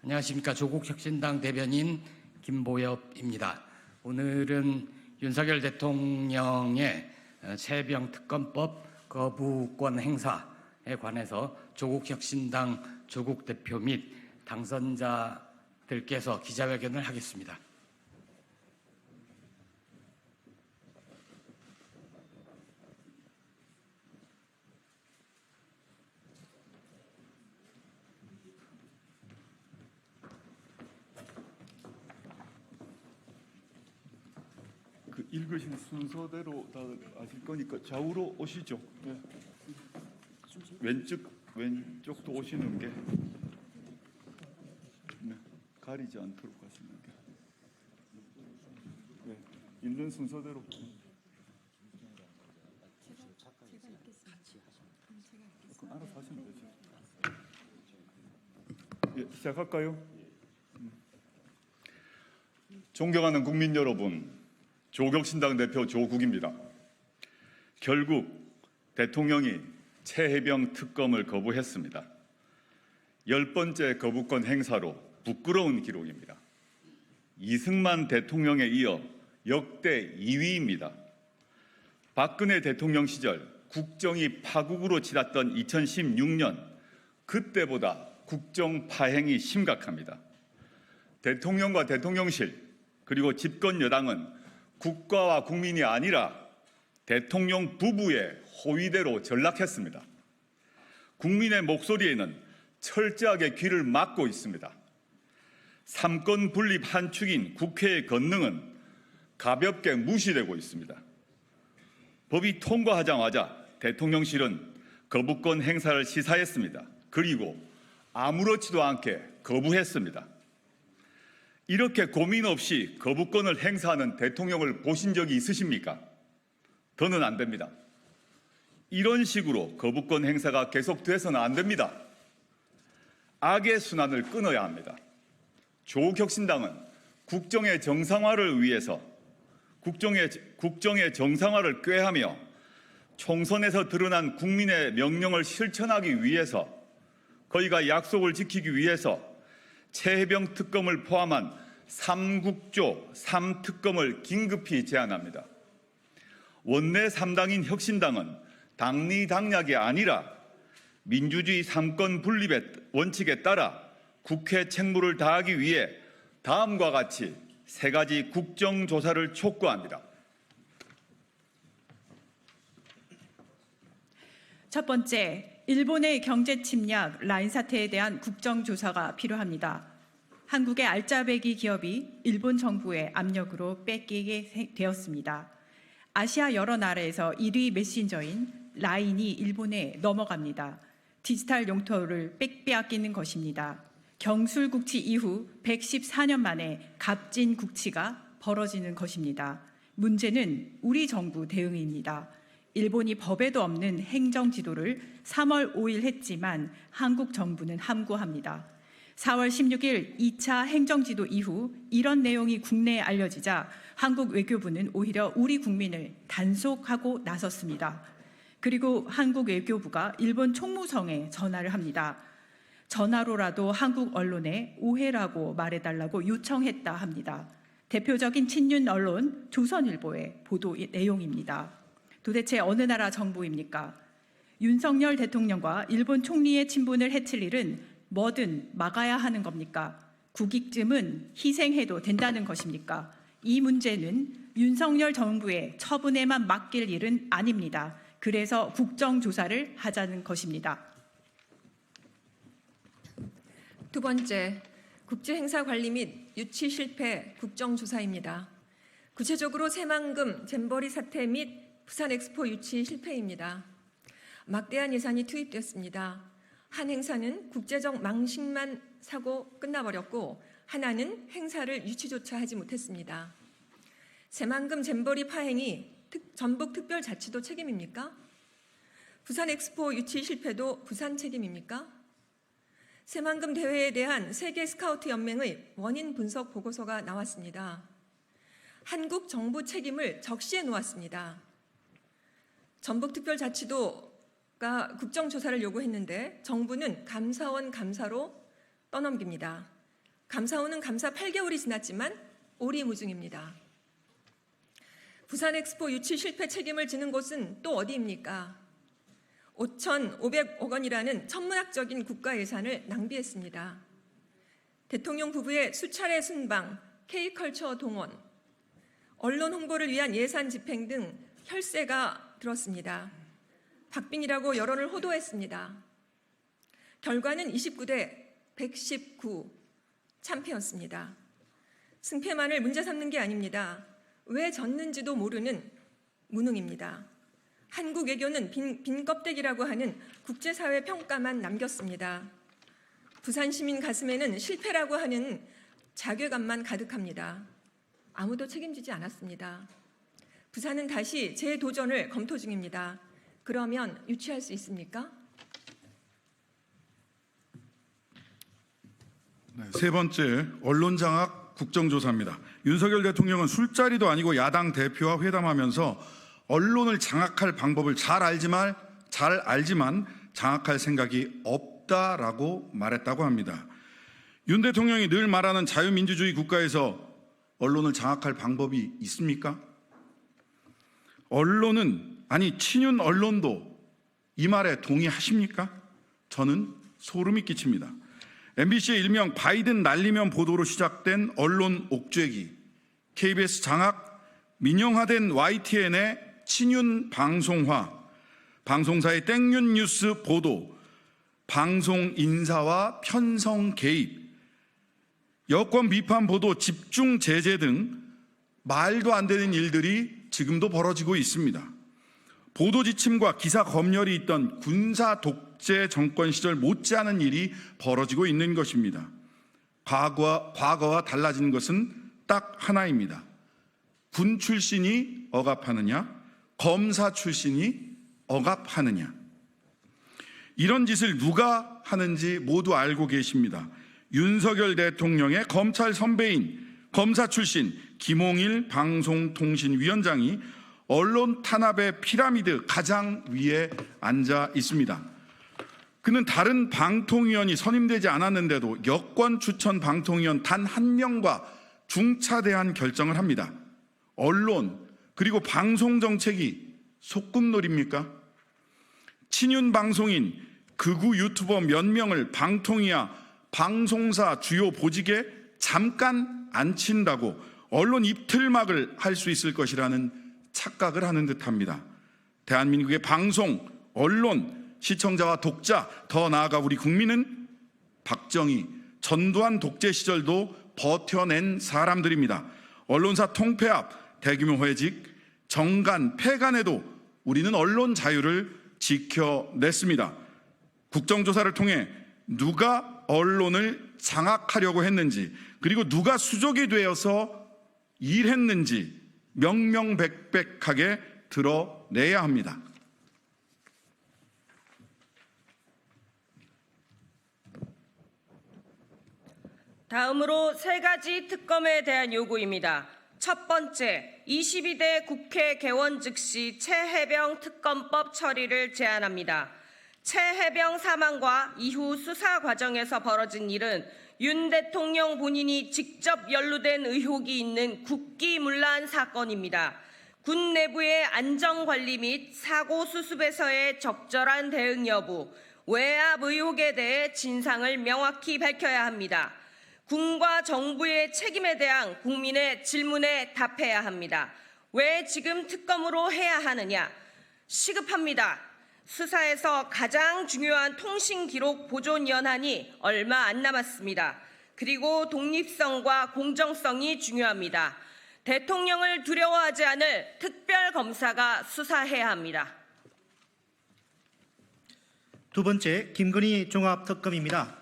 안녕하십니까. 조국혁신당 대변인 김보엽입니다. 오늘은 윤석열 대통령의 최혜병 특검법 거부권 행사에 관해서 조국혁신당 조국 대표 및 당선자들께서 기자회견을 하겠습니다. 읽으신 순서대로 다 아실 거니까 좌우로 오시죠. 네. 왼쪽도 오시는 게 네. 가리지 않도록 하시는 게 네. 읽는 순서대로. 그럼 알아서 하시면 되죠. 예, 시작할까요? 존경하는 국민 여러분, 조국혁신당 대표 조국입니다. 결국 대통령이 최혜병 특검을 거부했습니다. 10번째 거부권 행사로 부끄러운 기록입니다. 이승만 대통령에 이어 역대 2위입니다. 박근혜 대통령 시절 국정이 파국으로 치닫던 2016년, 그때보다 국정 파행이 심각합니다. 대통령과 대통령실 그리고 집권 여당은 국가와 국민이 아니라 대통령 부부의 호위대로 전락했습니다. 국민의 목소리에는 철저하게 귀를 막고 있습니다. 삼권 분립 한 축인 국회의 권능은 가볍게 무시되고 있습니다. 법이 통과하자마자 대통령실은 거부권 행사를 시사했습니다. 그리고 아무렇지도 않게 거부했습니다. 이렇게 고민 없이 거부권을 행사하는 대통령을 보신 적이 있으십니까? 더는 안 됩니다. 이런 식으로 거부권 행사가 계속돼서는 안 됩니다. 악의 순환을 끊어야 합니다. 조국혁신당은 국정의 정상화를 위해서 국정의 정상화를 꾀하며 총선에서 드러난 국민의 명령을 실천하기 위해서 거기가 약속을 지키기 위해서 최혜병 특검을 포함한 3국조 3특검을 긴급히 제안합니다. 원내 3당인 혁신당은 당리당략이 아니라 민주주의 3권 분립의 원칙에 따라 국회 책무를 다하기 위해 다음과 같이 3가지 국정조사를 촉구합니다. 첫 번째, 일본의 경제 침략 라인 사태에 대한 국정조사가 필요합니다. 한국의 알짜배기 기업이 일본 정부의 압력으로 뺏기게 되었습니다. 아시아 여러 나라에서 1위 메신저인 라인이 일본에 넘어갑니다. 디지털 용토를 빼앗기는 것입니다. 경술국치 이후 114년 만에 값진 국치가 벌어지는 것입니다. 문제는 우리 정부 대응입니다. 일본이 법에도 없는 행정지도를 3월 5일 했지만 한국 정부는 함구합니다. 4월 16일 2차 행정지도 이후 이런 내용이 국내에 알려지자 한국 외교부는 오히려 우리 국민을 단속하고 나섰습니다. 그리고 한국 외교부가 일본 총무성에 전화를 합니다. 전화로라도 한국 언론에 오해라고 말해달라고 요청했다 합니다. 대표적인 친윤 언론 조선일보의 보도 내용입니다. 도대체 어느 나라 정부입니까? 윤석열 대통령과 일본 총리의 친분을 해칠 일은 뭐든 막아야 하는 겁니까? 국익쯤은 희생해도 된다는 것입니까? 이 문제는 윤석열 정부의 처분에만 맡길 일은 아닙니다. 그래서 국정조사를 하자는 것입니다. 두 번째, 국제행사 관리 및 유치 실패 국정조사입니다. 구체적으로 새만금 잼버리 사태 및 부산 엑스포 유치 실패입니다. 막대한 예산이 투입됐습니다. 한 행사는 국제적 망신만 사고 끝나버렸고 하나는 행사를 유치조차 하지 못했습니다. 새만금 잼버리 파행이 전북특별자치도 책임입니까? 부산 엑스포 유치 실패도 부산 책임입니까? 새만금 대회에 대한 세계 스카우트 연맹의 원인 분석 보고서가 나왔습니다. 한국 정부 책임을 적시해 놓았습니다. 전북특별자치도가 국정조사를 요구했는데 정부는 감사원 감사로 떠넘깁니다. 감사원은 감사 8개월이 지났지만 오리무중입니다. 부산 엑스포 유치 실패 책임을 지는 곳은 또 어디입니까? 5,500억 원이라는 천문학적인 국가 예산을 낭비했습니다. 대통령 부부의 수차례 순방, K컬처 동원, 언론 홍보를 위한 예산 집행 등 혈세가 들었습니다. 박빙이라고 여론을 호도했습니다. 결과는 29대 119 참패였습니다. 승패만을 문제 삼는 게 아닙니다. 왜 졌는지도 모르는 무능입니다. 한국 외교는 빈 껍데기라고 하는 국제사회 평가만 남겼습니다. 부산 시민 가슴에는 실패라고 하는 자괴감만 가득합니다. 아무도 책임지지 않았습니다. 부산은 다시 재도전을 검토 중입니다. 그러면 유치할 수 있습니까? 네, 세 번째, 언론장악 국정조사입니다. 윤석열 대통령은 술자리도 아니고 야당 대표와 회담하면서 언론을 장악할 방법을 잘 알지만 장악할 생각이 없다라고 말했다고 합니다. 윤 대통령이 늘 말하는 자유민주주의 국가에서 언론을 장악할 방법이 있습니까? 언론은, 아니 친윤 언론도 이 말에 동의하십니까? 저는 소름이 끼칩니다. MBC의 일명 바이든 날리면 보도로 시작된 언론 옥죄기, KBS 장악, 민영화된 YTN의 친윤 방송화, 방송사의 땡윤 뉴스 보도, 방송 인사와 편성 개입, 여권 비판 보도 집중 제재 등 말도 안 되는 일들이 지금도 벌어지고 있습니다. 보도 지침과 기사 검열이 있던 군사 독재 정권 시절 못지않은 일이 벌어지고 있는 것입니다. 과거와 달라진 것은 딱 하나입니다. 군 출신이 억압하느냐, 검사 출신이 억압하느냐. 이런 짓을 누가 하는지 모두 알고 계십니다. 윤석열 대통령의 검찰 선배인 검사 출신 김홍일 방송통신위원장이 언론 탄압의 피라미드 가장 위에 앉아 있습니다. 그는 다른 방통위원이 선임되지 않았는데도 여권 추천 방통위원 단 한 명과 중차대한 결정을 합니다. 언론 그리고 방송 정책이 소꿉놀이입니까? 친윤 방송인 극우 유튜버 몇 명을 방통위와 방송사 주요 보직에 잠깐 앉힌다고 언론 입틀막을 할 수 있을 것이라는 착각을 하는 듯합니다. 대한민국의 방송, 언론, 시청자와 독자, 더 나아가 우리 국민은 박정희, 전두환 독재 시절도 버텨낸 사람들입니다. 언론사 통폐합, 대규모 회직, 정간, 폐간에도 우리는 언론 자유를 지켜냈습니다. 국정조사를 통해 누가 언론을 장악하려고 했는지, 그리고 누가 수족이 되어서 일했는지 명명백백하게 드러내야 합니다. 다음으로 세 가지 특검에 대한 요구입니다. 첫 번째, 22대 국회 개원 즉시 최혜병 특검법 처리를 제안합니다. 최혜병 사망과 이후 수사 과정에서 벌어진 일은 윤 대통령 본인이 직접 연루된 의혹이 있는 국기문란 사건입니다. 군 내부의 안전관리 및 사고 수습에서의 적절한 대응 여부, 외압 의혹에 대해 진상을 명확히 밝혀야 합니다. 군과 정부의 책임에 대한 국민의 질문에 답해야 합니다. 왜 지금 특검으로 해야 하느냐? 시급합니다. 수사에서 가장 중요한 통신기록 보존 연한이 얼마 안 남았습니다. 그리고 독립성과 공정성이 중요합니다. 대통령을 두려워하지 않을 특별검사가 수사해야 합니다. 두 번째, 김건희 종합특검입니다.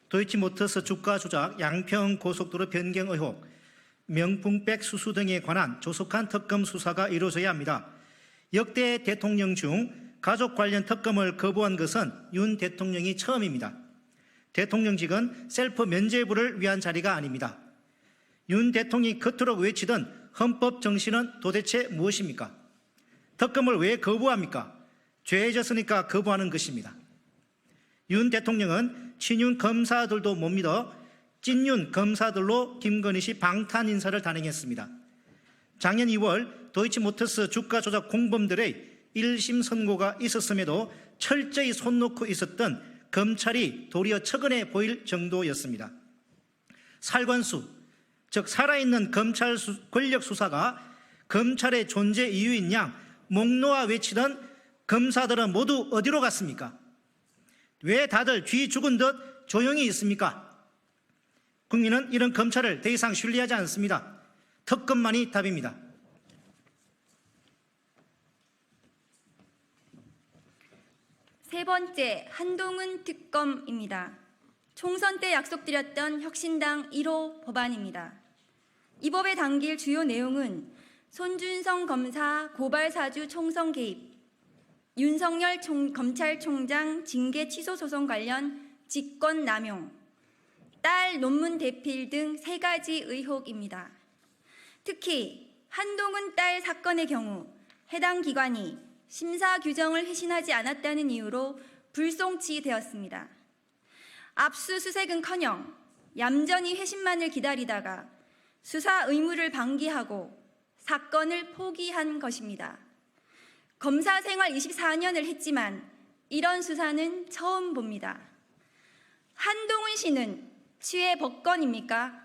도이치모터스 주가 조작, 양평 고속도로 변경 의혹, 명품백 수수 등에 관한 조속한 특검 수사가 이루어져야 합니다. 역대 대통령 중 가족 관련 특검을 거부한 것은 윤 대통령이 처음입니다. 대통령직은 셀프 면죄부를 위한 자리가 아닙니다. 윤 대통령이 겉으로 외치던 헌법 정신은 도대체 무엇입니까? 특검을 왜 거부합니까? 죄졌으니까 거부하는 것입니다. 윤 대통령은 친윤 검사들도 못 믿어 찐윤 검사들로 김건희 씨 방탄 인사를 단행했습니다. 작년 2월 도이치모터스 주가 조작 공범들의 1심 선고가 있었음에도 철저히 손 놓고 있었던 검찰이 도리어 처근해 보일 정도였습니다. 살관수, 즉 살아있는 검찰 권력 수사가 검찰의 존재 이유인 양 목 놓아 외치던 검사들은 모두 어디로 갔습니까? 왜 다들 쥐 죽은 듯 조용히 있습니까? 국민은 이런 검찰을 더 이상 신뢰하지 않습니다. 특검만이 답입니다. 세 번째, 한동훈 특검입니다. 총선 때 약속드렸던 혁신당 1호 법안입니다. 이 법에 담길 주요 내용은 손준성 검사 고발 사주 총선 개입, 윤석열 검찰총장 징계 취소 소송 관련 직권 남용, 딸 논문 대필 등 3가지 의혹입니다. 특히 한동훈 딸 사건의 경우 해당 기관이 심사 규정을 회신하지 않았다는 이유로 불송치되었습니다. 압수수색은커녕 얌전히 회신만을 기다리다가 수사 의무를 방기하고 사건을 포기한 것입니다. 검사 생활 24년을 했지만 이런 수사는 처음 봅니다. 한동훈 씨는 취해 복권입니까?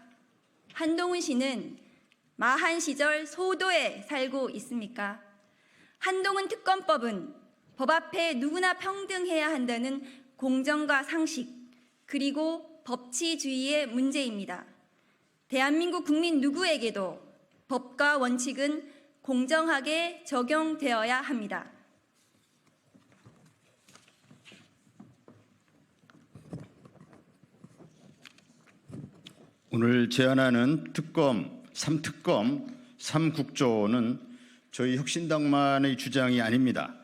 한동훈 씨는 마한 시절 소도에 살고 있습니까? 한동훈 특검법은 법 앞에 누구나 평등해야 한다는 공정과 상식, 그리고 법치주의의 문제입니다. 대한민국 국민 누구에게도 법과 원칙은 공정하게 적용되어야 합니다. 오늘 제안하는 특검, 3특검, 3국조는 저희 혁신당만의 주장이 아닙니다.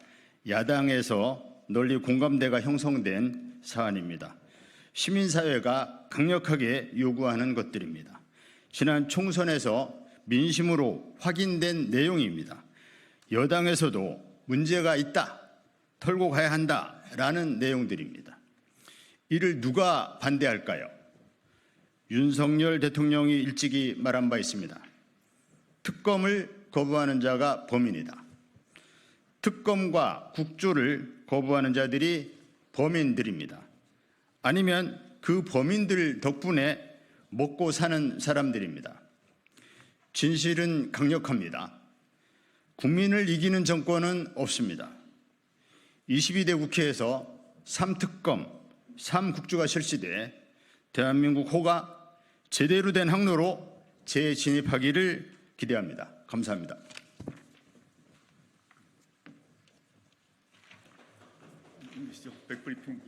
야당에서 널리 공감대가 형성된 사안입니다. 시민사회가 강력하게 요구하는 것들입니다. 지난 총선에서 민심으로 확인된 내용입니다. 여당에서도 문제가 있다, 털고 가야 한다라는 내용들입니다. 이를 누가 반대할까요? 윤석열 대통령이 일찍이 말한 바 있습니다. 특검을 거부하는 자가 범인이다. 특검과 국조를 거부하는 자들이 범인들입니다. 아니면 그 범인들 덕분에 먹고 사는 사람들입니다. 진실은 강력합니다. 국민을 이기는 정권은 없습니다. 22대 국회에서 3특검, 3국조가 실시돼 대한민국 호가 제대로 된 항로로 재진입하기를 기대합니다. 감사합니다. 백브리핑.